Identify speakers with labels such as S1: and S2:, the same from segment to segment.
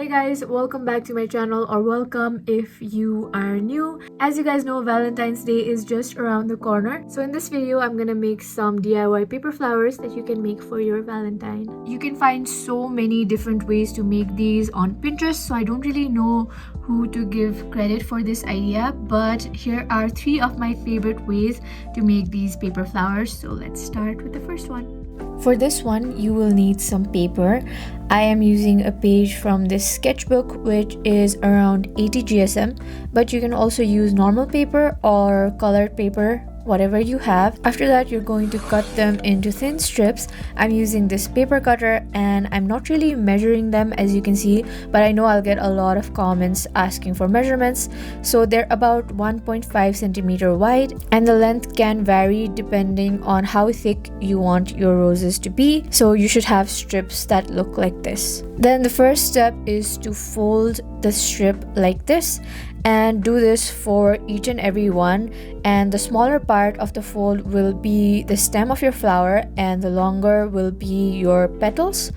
S1: guys, welcome back to my channel, or welcome if you are new. As you guys know, Valentine's Day is just around the corner. So in this video, I'm gonna make some DIY paper flowers that you can make for your Valentine. You can find so many different ways to make these on Pinterest, so I don't really know who to give credit for this idea, but here are 3 of my favorite ways to make these paper flowers. So let's start with the first one. For this one, you will need some paper. I am using a page from this sketchbook, which is around 80 GSM, but you can also use normal paper or colored paper, whatever you have. After that, you're going to cut them into thin strips. I'm using this paper cutter and I'm not really measuring them, as you can see, but I know I'll get a lot of comments asking for measurements. So they're about 1.5 centimeter wide, and the length can vary depending on how thick you want your roses to be. So you should have strips that look like this. Then the first step is to fold the strip like this, and do this for each and every one, and the smaller part of the fold will be the stem of your flower and the longer will be your petals.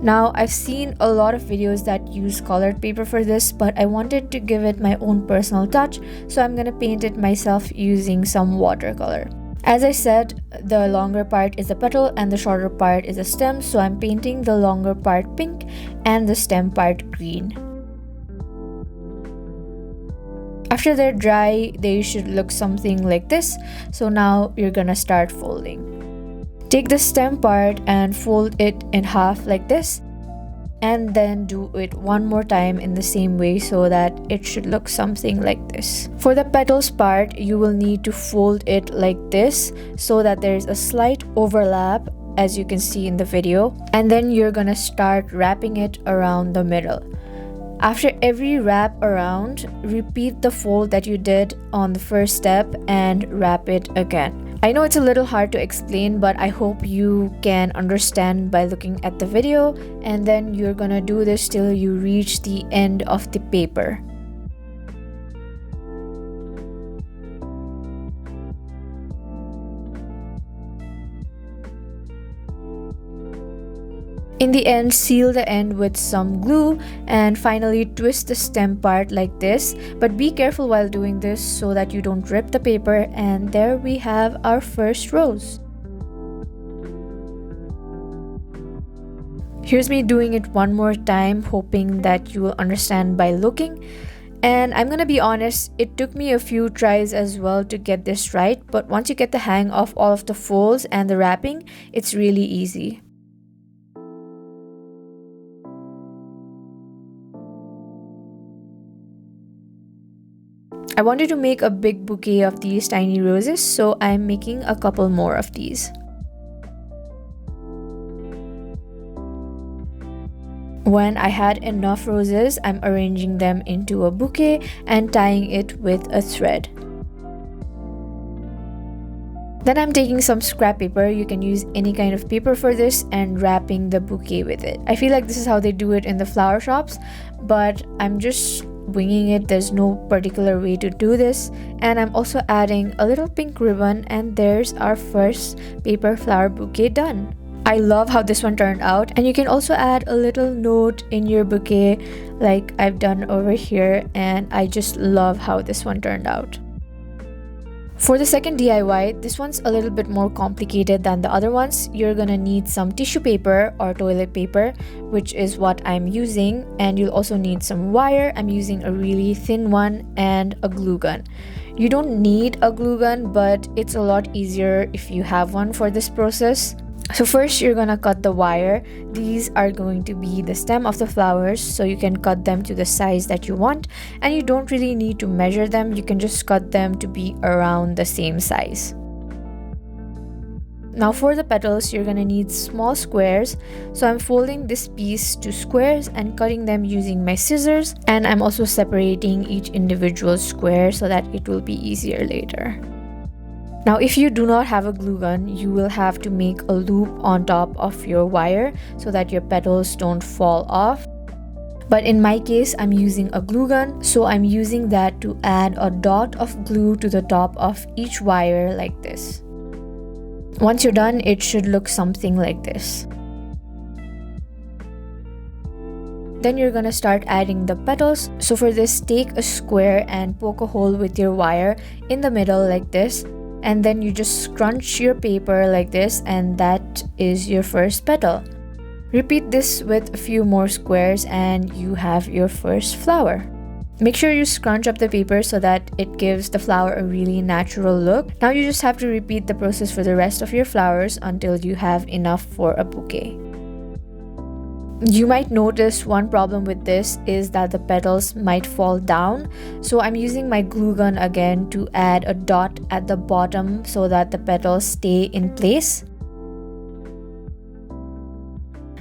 S1: Now, I've seen a lot of videos that use colored paper for this, but I wanted to give it my own personal touch, so I'm gonna paint it myself using some watercolor. As I said, the longer part is the petal and the shorter part is the stem, so I'm painting the longer part pink and the stem part green. After they're dry, they should look something like this. So now you're gonna start folding. Take the stem part and fold it in half like this, and then do it one more time in the same way so that it should look something like this. For the petals part, you will need to fold it like this so that there's a slight overlap, as you can see in the video, and then you're gonna start wrapping it around the middle. After every wrap around, repeat the fold that you did on the first step and wrap it again. I know it's a little hard to explain, but I hope you can understand by looking at the video, and then you're gonna do this till you reach the end of the paper. In the end, seal the end with some glue, and finally twist the stem part like this, but be careful while doing this so that you don't rip the paper. And there we have our first rose. Here's me doing it one more time, hoping that you will understand by looking. And I'm gonna be honest, it took me a few tries as well to get this right, but once you get the hang of all of the folds and the wrapping, it's really easy. I wanted to make a big bouquet of these tiny roses, so I'm making a couple more of these. When I had enough roses, I'm arranging them into a bouquet and tying it with a thread. Then I'm taking some scrap paper, you can use any kind of paper for this, and wrapping the bouquet with it. I feel like this is how they do it in the flower shops, but I'm just winging it. There's no particular way to do this. And I'm also adding a little pink ribbon, and there's our first paper flower bouquet done. I love how this one turned out, and you can also add a little note in your bouquet like I've done over here, and I just love how this one turned out. For the second DIY, this one's a little bit more complicated than the other ones. You're gonna need some tissue paper or toilet paper, which is what I'm using, and you'll also need some wire. I'm using a really thin one, and a glue gun. You don't need a glue gun, but it's a lot easier if you have one for this process. So first, you're gonna cut the wire. These are going to be the stem of the flowers, so you can cut them to the size that you want, and you don't really need to measure them. You can just cut them to be around the same size. Now for the petals, you're gonna need small squares, so I'm folding this piece to squares and cutting them using my scissors, and I'm also separating each individual square so that it will be easier later. Now, if you do not have a glue gun, you will have to make a loop on top of your wire so that your petals don't fall off. But in my case, I'm using a glue gun, so I'm using that to add a dot of glue to the top of each wire like this. Once you're done, it should look something like this. Then you're gonna start adding the petals. So for this, take a square and poke a hole with your wire in the middle like this, and then you just scrunch your paper like this, and that is your first petal. Repeat this with a few more squares and you have your first flower. Make sure you scrunch up the paper so that it gives the flower a really natural look. Now you just have to repeat the process for the rest of your flowers until you have enough for a bouquet. You might notice one problem with this is that the petals might fall down. So I'm using my glue gun again to add a dot at the bottom so that the petals stay in place.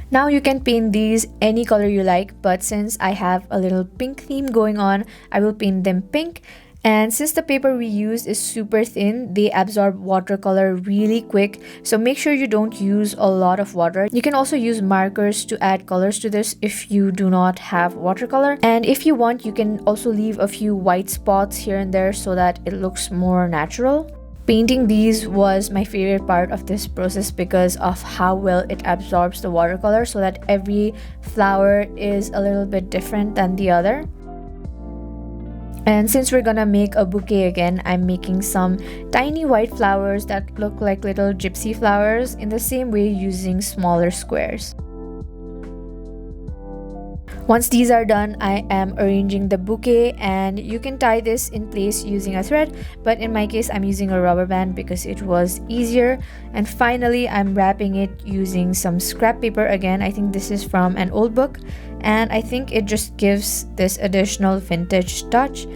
S1: Now you can paint these any color you like, but since I have a little pink theme going on, I will paint them pink. And since the paper we use is super thin, they absorb watercolor really quick. So make sure you don't use a lot of water. You can also use markers to add colors to this if you do not have watercolor. And if you want, you can also leave a few white spots here and there so that it looks more natural. Painting these was my favorite part of this process because of how well it absorbs the watercolor, so that every flower is a little bit different than the other. And since we're gonna make a bouquet again, I'm making some tiny white flowers that look like little gypsy flowers in the same way, using smaller squares. Once these are done, I am arranging the bouquet, and you can tie this in place using a thread, but in my case I'm using a rubber band because it was easier. And finally, I'm wrapping it using some scrap paper again. I think this is from an old book, and I think it just gives this additional vintage touch.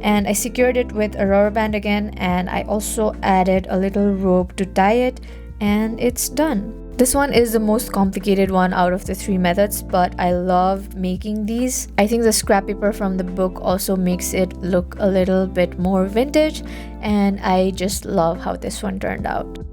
S1: And I secured it with a rubber band again, and I also added a little rope to tie it, and it's done. This one is the most complicated one out of the three methods, but I love making these. I think the scrap paper from the book also makes it look a little bit more vintage, and I just love how this one turned out.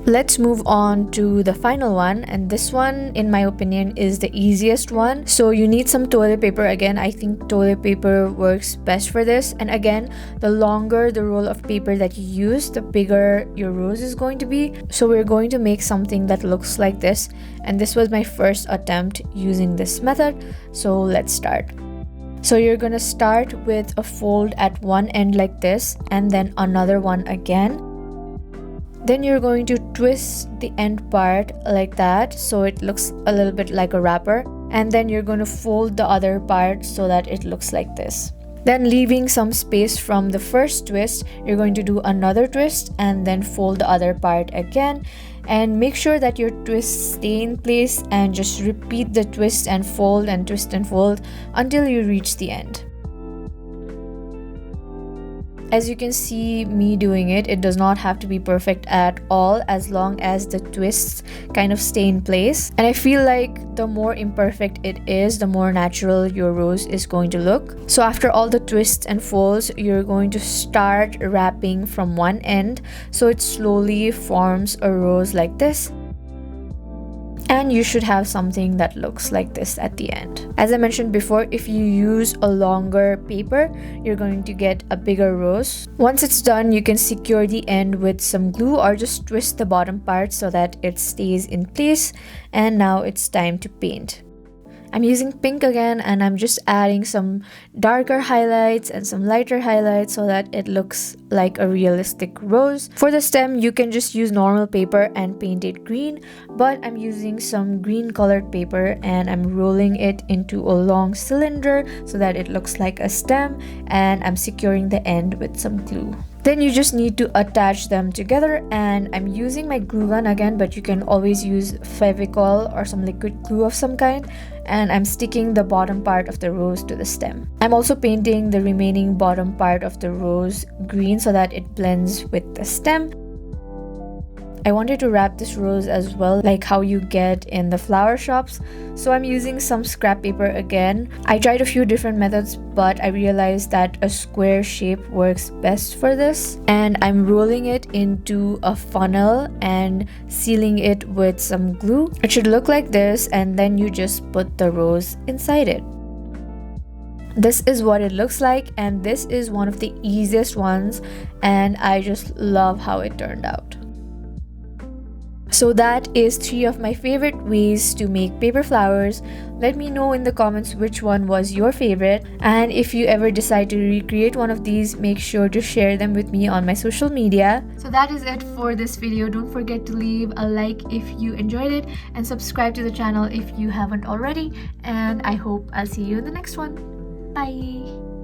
S1: Let's move on to the final one, and this one in my opinion is the easiest one. So you need some toilet paper again. I think toilet paper works best for this, and again, the longer the roll of paper that you use, the bigger your rose is going to be. So we're going to make something that looks like this, and this was my first attempt using this method. So let's start. So you're gonna start with a fold at one end like this, and then another one again. Then you're going to twist the end part like that so it looks a little bit like a wrapper, and then you're going to fold the other part so that it looks like this. Then, leaving some space from the first twist, you're going to do another twist and then fold the other part again, and make sure that your twists stay in place, and just repeat the twist and fold and twist and fold until you reach the end. As you can see me doing it, it does not have to be perfect at all, as long as the twists kind of stay in place. And I feel like the more imperfect it is, the more natural your rose is going to look. So after all the twists and folds, you're going to start wrapping from one end so it slowly forms a rose like this. And you should have something that looks like this at the end. As I mentioned before, if you use a longer paper, you're going to get a bigger rose. Once it's done, you can secure the end with some glue or just twist the bottom part so that it stays in place. And now it's time to paint. I'm using pink again, and I'm just adding some darker highlights and some lighter highlights so that it looks like a realistic rose. For the stem, you can just use normal paper and paint it green, but I'm using some green colored paper and I'm rolling it into a long cylinder so that it looks like a stem, and I'm securing the end with some glue. Then you just need to attach them together, and I'm using my glue gun again, but you can always use Fevicol or some liquid glue of some kind, and I'm sticking the bottom part of the rose to the stem. I'm also painting the remaining bottom part of the rose green so that it blends with the stem. I wanted to wrap this rose as well, like how you get in the flower shops. So I'm using some scrap paper again. I tried a few different methods, but I realized that a square shape works best for this. And I'm rolling it into a funnel and sealing it with some glue. It should look like this, and then you just put the rose inside it. This is what it looks like, and this is one of the easiest ones, and I just love how it turned out. So that is 3 of my favorite ways to make paper flowers. Let me know in the comments which one was your favorite, and if you ever decide to recreate one of these, make sure to share them with me on my social media. So that is it for this video. Don't forget to leave a like if you enjoyed it and subscribe to the channel if you haven't already, and I hope I'll see you in the next one. Bye!